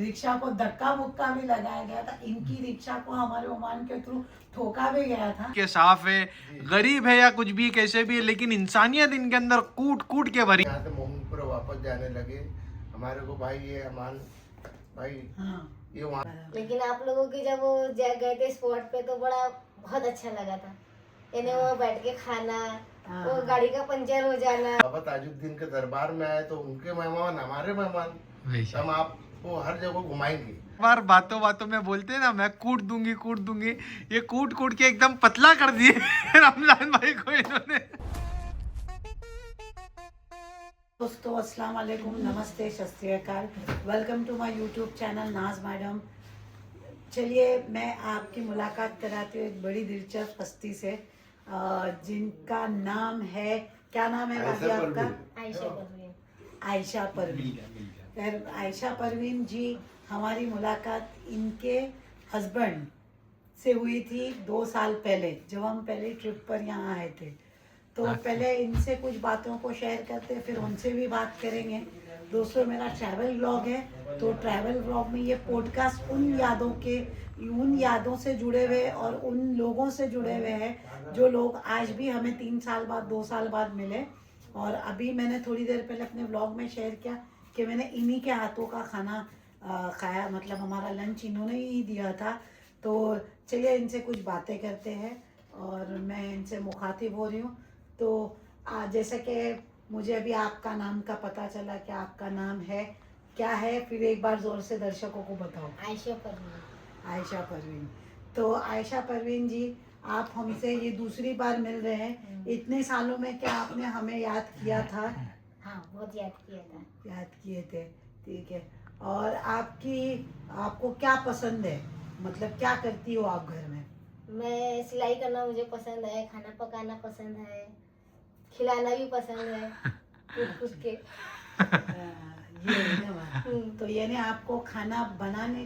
Rickshaw को धक्का मुक्का भी लगाया गया था। इनकी रिक्शा को हमारे ओमान के थ्रू ठोका भी गया था। के साफ है, गरीब है या कुछ भी कैसे भी है, लेकिन इंसानियत इनके अंदर कूट कूट के भरी। यहाँ से मोहनपुर वापस जाने लगे हमारे को भाई, ये अमान भाई हाँ। ये वहाँ। लेकिन आप लोगों की जब वो गए थे स्पॉट पे तो बड़ा बहुत अच्छा लगा था। यानी वहाँ बैठ के खाना, वो गाड़ी का पंचर हो जाना। बाबा ताजुद्दीन के दरबार में आए तो उनके मेहमान हमारे मेहमान, हम आपको हर जगह घुमाएंगे। बार बातों बातों में बोलते हैं ना, मैं कूट दूंगी, ये कूट कूट के एकदम पतला कर दिए रमजान भाई को इन्होंने। दोस्तों अस्सलाम वालेकुम, नमस्ते, सत श्री अकाल। Welcome to my YouTube channel Naaz madam. चलिए मैं आपकी मुलाकात कराती हूँ एक बड़ी दिलचस्प हस्ती से, जिनका नाम है, क्या नाम है भाभी आपका? आयशा परवीन। आयशा परवीन। आयशा परवीन जी, हमारी मुलाकात इनके हस्बैंड से हुई थी 2 साल पहले, जब हम पहले ट्रिप पर यहाँ आए थे। तो पहले इनसे कुछ बातों को शेयर करते हैं, फिर उनसे भी बात करेंगे। दोस्तों मेरा ट्रैवल व्लॉग है, तो ट्रैवल व्लॉग में ये पॉडकास्ट उन यादों से जुड़े हुए और उन लोगों से जुड़े हुए हैं जो लोग आज भी हमें 3 साल बाद 2 साल बाद मिले। और अभी मैंने थोड़ी देर पहले अपने व्लॉग में शेयर किया कि मैंने इन्हीं के हाथों का खाना खाया, मतलब हमारा लंच इन्होंने ही दिया था। तो चलिए इनसे कुछ बातें करते हैं और मैं इनसे मुखातिब हो रही हूँ। तो जैसे कि मुझे अभी आपका नाम का पता चला कि आपका नाम है क्या है, फिर एक बार ज़ोर से दर्शकों को बताओ। आयशा परवीन। आयशा परवीन। तो आयशा परवीन जी, आप हमसे ये दूसरी बार मिल रहे हैं। इतने सालों में क्या आपने हमें याद किया था? हाँ, बहुत याद किया था। याद किए थे, ठीक है। और आपको क्या पसंद है, मतलब क्या करती हो आप घर में? मैं सिलाई करना मुझे पसंद है, खाना पकाना पसंद है, खिलाना भी पसंद है कुछ के। ये है ना बात। तो यानी आपको खाना बनाने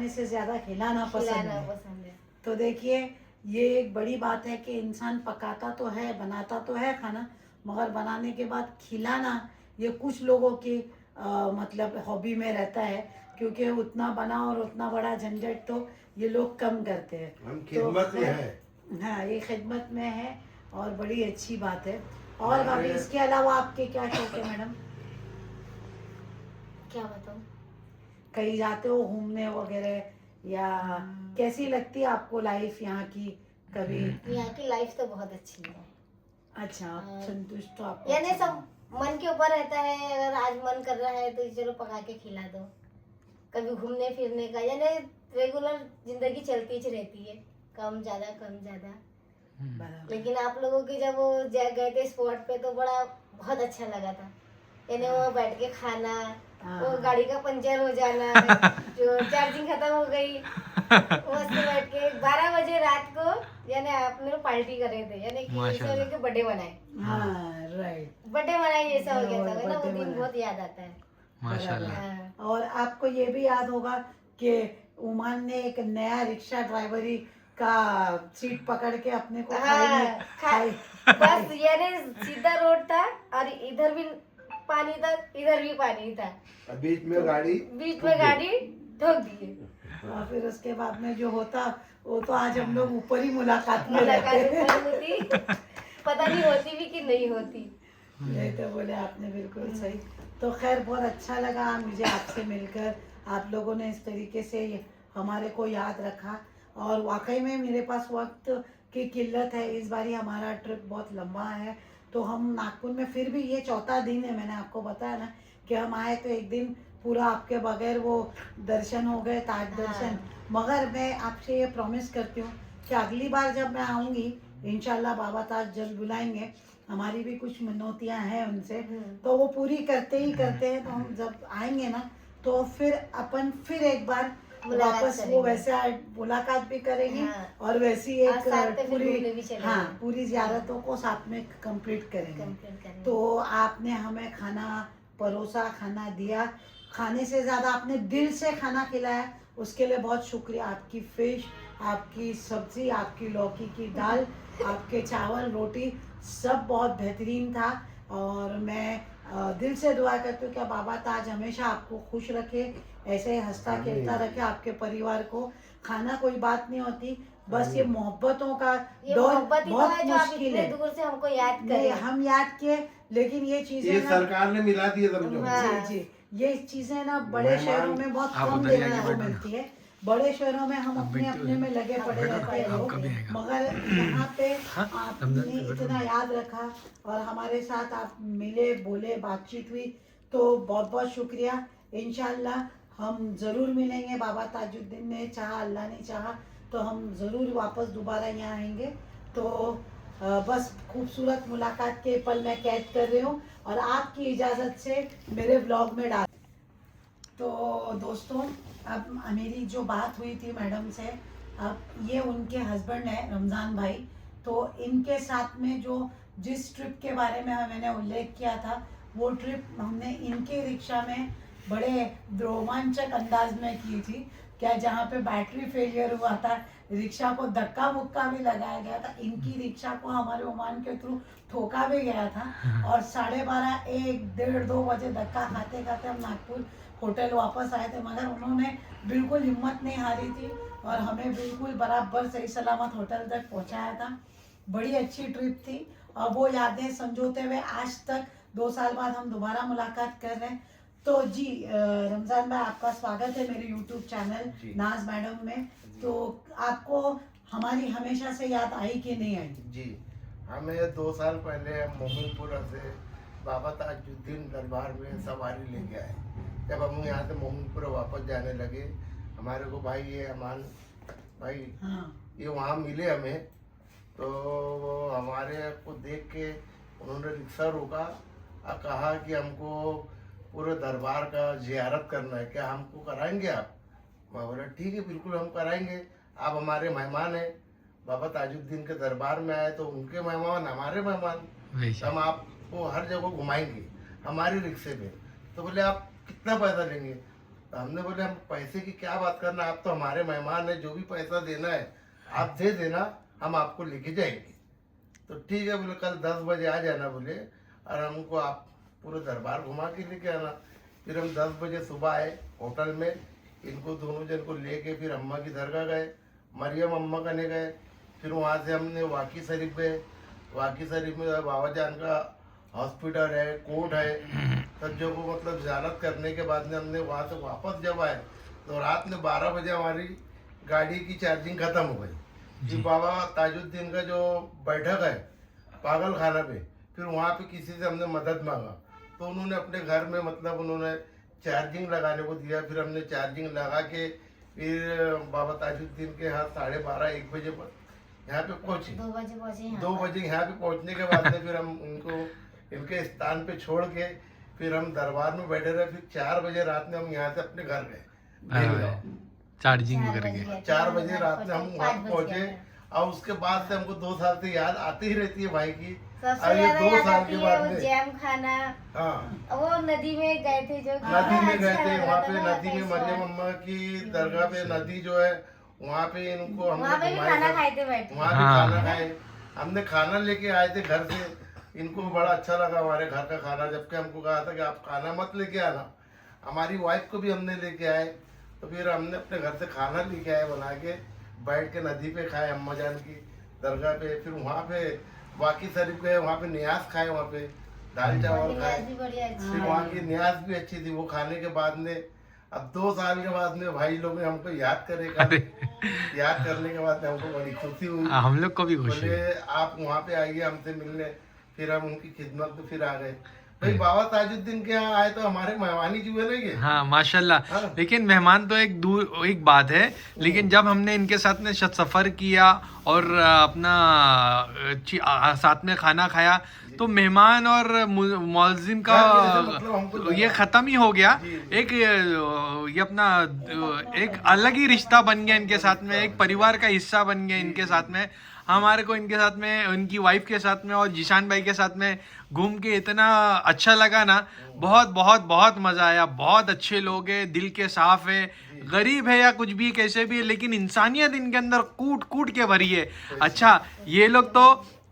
से ज्यादा खिलाना पसंद है। तो देखिए ये एक बड़ी बात है कि इंसान पकाता तो है, बनाता तो है खाना, मगर बनाने के बाद खिलाना ये कुछ लोगों की मतलब हॉबी में रहता है, क्योंकि उतना बना और उतना बड़ा झंझट तो ये लोग कम करते हैं। हम खिदमत में है। हाँ, ये खिदमत में है और बड़ी अच्छी बात है। और भाभी इसके अलावा आपके क्या शौक है मैडम? क्या बताऊँ? कहीं जाते हो घूमने वगैरह, या कैसी लगती है आपको लाइफ यहाँ की? कभी यहाँ की लाइफ तो बहुत अच्छी है। अच्छा, आप संतुष्ट हो? आपको यानी अच्छा सब मन के ऊपर रहता है। अगर आज मन कर रहा है तो चलो पका के खिला दो। कभी घूमने फिरने का, यानी रेगुलर जिंदगी चलती ही रहती है, कम ज्यादा। बराबर। लेकिन आप लोगों की जब वो गए थे स्पॉट पे तो बड़ा बहुत अच्छा लगा था। यानी वहाँ बैठ के खाना, वो गाड़ी का पंचर हो जाना, जो चार्जिंग खत्म हो गई, मस्त बैठ के 12 बजे रात को, यानी आपने लोग पार्टी कर रहे थे, यानी कि ऐसा हो गया कि बर्थडे मनाए। हाँ राइट, बर्थडे मनाए ऐसा हो गया था ना, वो birthday दिन मनाए। बहुत याद आता है। माशाल्लाह। हाँ। और आपको ये भी याद होगा कि उमान ने एक नया रिक्शा ड्राइवरी का सीट पकड़ के अपने को खाई बस यानी सीधा रोड था और इधर भी पानी था, इधर भी पानी था, बीच में गाड़ी ठोक दिए। और फिर उसके बाद में जो होता वो तो आज हम लोग ऊपर ही मुलाकात में मुलाकात रहते हैं। ऊपर होती, पता नहीं होती भी कि नहीं होती। नहीं तो बोले आपने बिल्कुल सही। तो खैर बहुत अच्छा लगा मुझे आपसे मिलकर, आप लोगों ने इस तरीके से हमारे को याद रखा। और वाकई में मेरे पास वक्त की किल्लत है, इस बारी हमारा ट्रिप बहुत लंबा है, तो हम नागपुर में, फिर भी ये 4था दिन है, मैंने आपको बताया ना कि हम आए तो एक दिन पूरा आपके बगैर वो दर्शन हो गए, ताज दर्शन। मगर मैं आपसे ये प्रॉमिस करती हूँ कि अगली बार जब मैं आऊँगी इंशाल्लाह बाबा ताज जल्द बुलाएंगे, हमारी भी कुछ मनौतियाँ हैं उनसे, तो वो पूरी करते हैं। तो हम जब आएंगे ना तो फिर अपन फिर एक बार वापस वो वैसे मुलाकात भी करेंगे। हाँ। और वैसी और साथ में एक फिर घूमने भी चलेंगे। पूरी जियारतों को साथ में कंप्लीट करेंगे। तो आपने हमें खाना परोसा, खाना दिया, खाने से ज़्यादा आपने दिल से खाना खिलाया, उसके लिए बहुत शुक्रिया। आपकी फिश, आपकी सब्जी, आपकी लौकी की दाल, आपके चावल रोटी सब बहुत बेहतरीन था। और मैं दिल से दुआ करती हूँ कि बाबा ताज हमेशा आपको खुश रखे, ऐसे ही हंसता खेलता रखे आपके परिवार को। खाना कोई बात नहीं होती, बस ये मोहब्बतों का ये दौर मोहब्बत ही तो बहुत है जो आप मुश्किल इतने है। दूर से हमको याद नहीं, करें। हम याद किए, लेकिन ये ये चीजें ना, सरकार ने मिला दिया समझो। हाँ। जी जी, ये चीजें ना बड़े मेहमान- शहरों में बहुत आप कम उधर देखने जाइए, को बैठो। मिलती है। बड़े शहरों में हम अपने बैठो, अपने में लगे पड़े बैठो, रहते हैं आप लोग, कभी आएगा। मगर यहाँ पे रमजान आपने पे बैठो इतना ना। याद रखा और हमारे साथ आप मिले, बोले, बातचीत हुई, तो बहुत बहुत शुक्रिया। इंशाल्लाह हम ज़रूर मिलेंगे। बाबा ताजुद्दीन ने चाहा, अल्लाह ने चाहा तो हम ज़रूर वापस दोबारा यहाँ आएंगे। तो बस खूबसूरत मुलाकात के पल मैं कैद कर रही हूँ और आपकी इजाज़त से मेरे ब्लॉग में डाल। तो दोस्तों, अब मेरी जो बात हुई थी मैडम से, अब ये उनके हस्बैंड है रमज़ान भाई। तो इनके साथ में जो जिस ट्रिप के बारे में मैंने उल्लेख किया था, वो ट्रिप हमने इनके रिक्शा में बड़े रोमांचक अंदाज में की थी। क्या जहाँ पे बैटरी फेलियर हुआ था, रिक्शा को धक्का मुक्का भी लगाया गया था, इनकी रिक्शा को हमारे ओमान के थ्रू ठोका भी गया था। और 12:30, 1, 1:30, 2 बजे धक्का खाते खाते हम नागपुर होटल वापस आए थे, मगर उन्होंने बिल्कुल हिम्मत नहीं हारी थी और हमें बिल्कुल बराबर सही सलामत होटल तक पहुंचाया था। बड़ी अच्छी ट्रिप थी और वो यादें संजोते हुए आज तक 2 साल बाद हम दोबारा मुलाकात कर रहे हैं। तो जी रमज़ान भाई, आपका स्वागत है मेरे यूट्यूब चैनल जी। नाज मैडम में। तो आपको हमारी हमेशा से याद आई कि नहीं आई? जी, हमें 2 साल पहले मोमिनपुरा से बाबा ताजुद्दीन दरबार में सवारी लेके आए। जब हम यहाँ से मोमिनपुरा वापस जाने लगे, हमारे को भाई ये अमान भाई हाँ ये वहाँ मिले हमें। तो वो हमारे को देख के उन्होंने रिक्शा रोका और कहा कि हमको पूरे दरबार का जियारत करना है, क्या हमको कराएंगे आप? मैं बोला ठीक है, बिल्कुल हम कराएंगे। आप हमारे मेहमान हैं, बाबा ताजुद्दीन के दरबार में आए तो उनके मेहमान हमारे मेहमान, हम आपको हर जगह घुमाएंगे हमारी रिक्शे में। तो बोले आप कितना पैसा लेंगे? तो हमने बोले हम पैसे की क्या बात करना, आप तो हमारे मेहमान हैं, जो भी पैसा देना है आप दे देना, हम आपको लेके जाएंगे। तो ठीक है बोले, कल 10 बजे आ जाना बोले, और हमको आप पूरे दरबार घुमा के लेके आना। फिर हम 10 बजे सुबह आए होटल में, इनको दोनों जन को लेके फिर अम्मा की दरगाह गए, मरियम अम्मा करने गए। फिर वहाँ से हमने वाकी शरीफ गए। वाकी शरीफ में बाबा जान का हॉस्पिटल है, कोर्ट है, सब जगह मतलब ज़ियारत करने के बाद में हमने वहाँ से वापस जब आए तो रात में 12 बजे हमारी गाड़ी की चार्जिंग ख़त्म हो गई। फिर बाबा ताजुद्दीन का जो बैठक है पागल खाना पे, फिर वहाँ पे किसी से हमने मदद मांगा तो उन्होंने अपने घर में मतलब उन्होंने चार्जिंग लगाने को दिया। फिर हमने चार्जिंग लगा के फिर बाबा ताजुद्दीन के यहाँ 12:30 1 बजे पर यहाँ पे पहुँचे। 2 बजे पहुंचे यहाँ 2 पर। बजे यहाँ पे पहुँचने के बाद में फिर हम उनको इनके स्थान पे छोड़ के फिर हम दरबार में बैठे रहे। फिर 4 बजे रात में हम यहाँ से अपने घर गए बेलगांव। चार्जिंग 4 करके बजे गए थे, 4 बजे रात में हम वहाँ 5 बजे पहुँचे। गए थे। और उसके बाद से हमको 2 साल से याद आती ही रहती है भाई की। सबसे और ये ज्यादा 2 याद साल आती के है बाद वो में जैम खाना। हाँ वो नदी में गए थे जो नदी में गए अच्छा थे, लग वहाँ रहा पे था ना, नदी में कैसे मरियम वहाँ- अम्मा की दरगाह पे नदी जो है वहाँ पे इनको वहाँ पे हमने भी घुमाया खाना सब। खाए थे बैठ के। वहाँ भी हाँ। खाना खाए। हमने खाना लेके आए थे घर से, इनको बड़ा अच्छा लगा हमारे घर का खाना, जबकि हमको कहा था कि आप खाना मत लेके आना। हमारी वाइफ को भी हमने लेके आए, तो फिर हमने अपने घर से खाना लेके आए बना के, बैठ के नदी पे खाए अम्मा जान की दरगाह पे। फिर वहाँ पे वाकी शरीफ गए, वहाँ पे न्याज खाए, वहाँ पे दाल चावल न्याज खाए। भी बढ़िया अच्छी फिर है। वहाँ की न्याज भी अच्छी थी। वो खाने के बाद में अब 2 साल के बाद में भाई लोग ने हमको याद करेगा, याद करने के बाद में हमको बड़ी खुशी हुई। हम लोग को भी खुशी बोले है। आप वहाँ पे आइए हमसे मिलने। फिर हम उनकी खिदमत में फिर आ गए। भाई बाबा ताजुद्दीन के यहाँ आए तो हमारे मेहमानी जो है ना ये हाँ माशाल्लाह। हाँ। लेकिन मेहमान तो एक बात है, लेकिन जब हमने इनके साथ में सफ़र किया और अपना साथ में खाना खाया तो मेहमान और मौज़िम का हाँ, मतलब हमको ये ख़त्म ही हो गया। जी, एक ये अपना एक अलग ही रिश्ता बन गया इनके साथ में, एक परिवार का हिस्सा बन गया इनके साथ में। हमारे को इनके साथ में, उनकी वाइफ के साथ में और जीशान भाई के साथ में घूम के इतना अच्छा लगा ना, बहुत बहुत बहुत मज़ा आया। बहुत अच्छे लोग हैं, दिल के साफ है, गरीब है या कुछ भी कैसे भी है, लेकिन इंसानियत इनके अंदर कूट कूट के भरी है। अच्छा ये लोग तो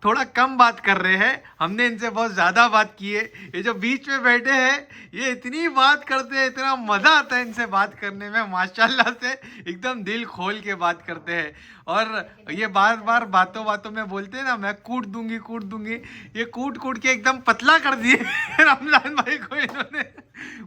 थोड़ा कम बात कर रहे हैं, हमने इनसे बहुत ज़्यादा बात की है। ये जो बीच में बैठे हैं ये इतनी बात करते हैं, इतना मज़ा आता है इनसे बात करने में, माशाल्लाह से एकदम दिल खोल के बात करते हैं। और ये बार बार बातों बातों में बोलते हैं ना, मैं कूट दूंगी, ये कूट के एकदम पतला कर दिए रमजान भाई को इन्होंने,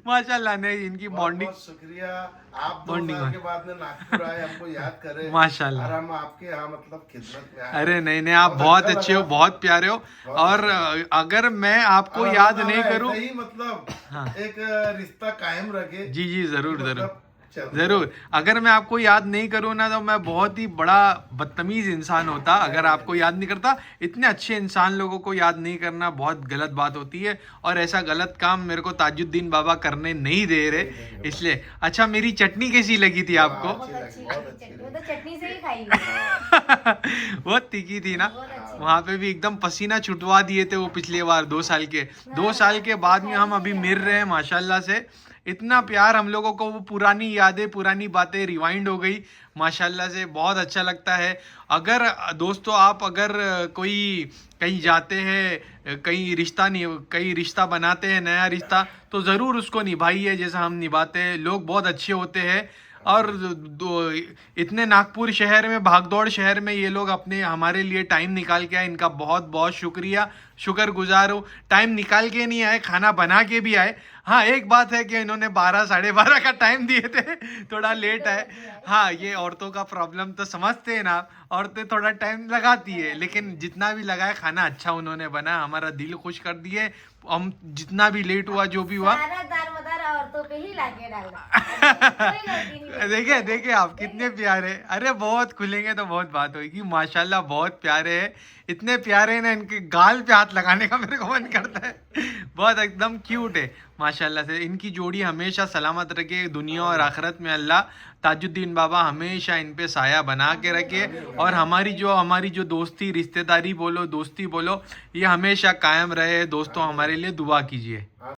माशाल्लाह। नहीं, इनकी बॉन्डिंग, बहुत शुक्रिया, आप 2 बॉन्डिंग साल के बाद में नागपुर आए, हमको याद करे माशाल्लाह। और हम आपके यहाँ मतलब खिदमत में आए। अरे नहीं, आप बहुत अच्छा अच्छे हो, लगा। बहुत प्यारे हो। और अगर मैं आपको और याद हमारा नहीं ऐसा करूं, ही मतलब हाँ। एक रिश्ता कायम रखे। जी जरूर मतलब चलते जरूर। अगर मैं आपको याद नहीं करूँ ना तो मैं बहुत ही बड़ा बदतमीज इंसान होता अगर आपको याद नहीं करता। इतने अच्छे इंसान लोगों को याद नहीं करना बहुत गलत बात होती है, और ऐसा गलत काम मेरे को ताजुद्दीन बाबा करने नहीं दे रहे, इसलिए। अच्छा, मेरी चटनी कैसी लगी थी आपको? बहुत अच्छी बहुत चटनी, अच्छी वो तो चटनी से ही खाई है। बहुत तीखी थी ना, बहुत अच्छी। वहाँ पे भी एकदम पसीना छुटवा दिए थे वो पिछली बार 2 साल के। 2 साल के बाद में हम अभी मिल रहे हैं माशाल्लाह से। इतना प्यार हम लोगों को, वो पुरानी यादें, पुरानी बातें रिवाइंड हो गई माशाल्लाह से, बहुत अच्छा लगता है। अगर दोस्तों आप अगर कोई कहीं जाते हैं, कहीं रिश्ता बनाते हैं, नया रिश्ता, तो ज़रूर उसको निभाइए जैसा हम निभाते हैं। लोग बहुत अच्छे होते हैं, और इतने नागपुर शहर में, भागदौड़ शहर में ये लोग अपने हमारे लिए टाइम निकाल के आए, इनका बहुत बहुत शुक्रिया, शुक्रगुजार हूँ। टाइम निकाल के नहीं आए, खाना बना के भी आए। हाँ, एक बात है कि इन्होंने 12 साढ़े 12 का टाइम दिए थे, थोड़ा लेट है। हाँ, ये औरतों का प्रॉब्लम तो समझते हैं ना, औरतें थोड़ा टाइम लगाती है, लेकिन जितना भी लगाए खाना अच्छा उन्होंने बनाया, हमारा दिल खुश कर दिए। हम जितना भी लेट हुआ, जो भी हुआ, सारा दारोमदार औरतों पे ही लाके डाला। कोई गलती नहीं। देखिए आप कितने प्यारे। अरे बहुत खुलेंगे तो बहुत बात होगी, माशाल्लाह बहुत प्यारे हैं, इतने प्यारे हैं ना, इनके गाल पे हाथ लगाने का मेरे को मन करता है। बहुत एकदम क्यूट है माशाल्लाह से। इनकी जोड़ी हमेशा सलामत रखे दुनिया और आखिरत में। अल्लाह ताजुद्दीन बाबा हमेशा इन पे साया बना के रखे, और हमारी जो दोस्ती, रिश्तेदारी बोलो, दोस्ती बोलो, ये हमेशा कायम रहे। दोस्तों हमारे लिए दुआ कीजिए।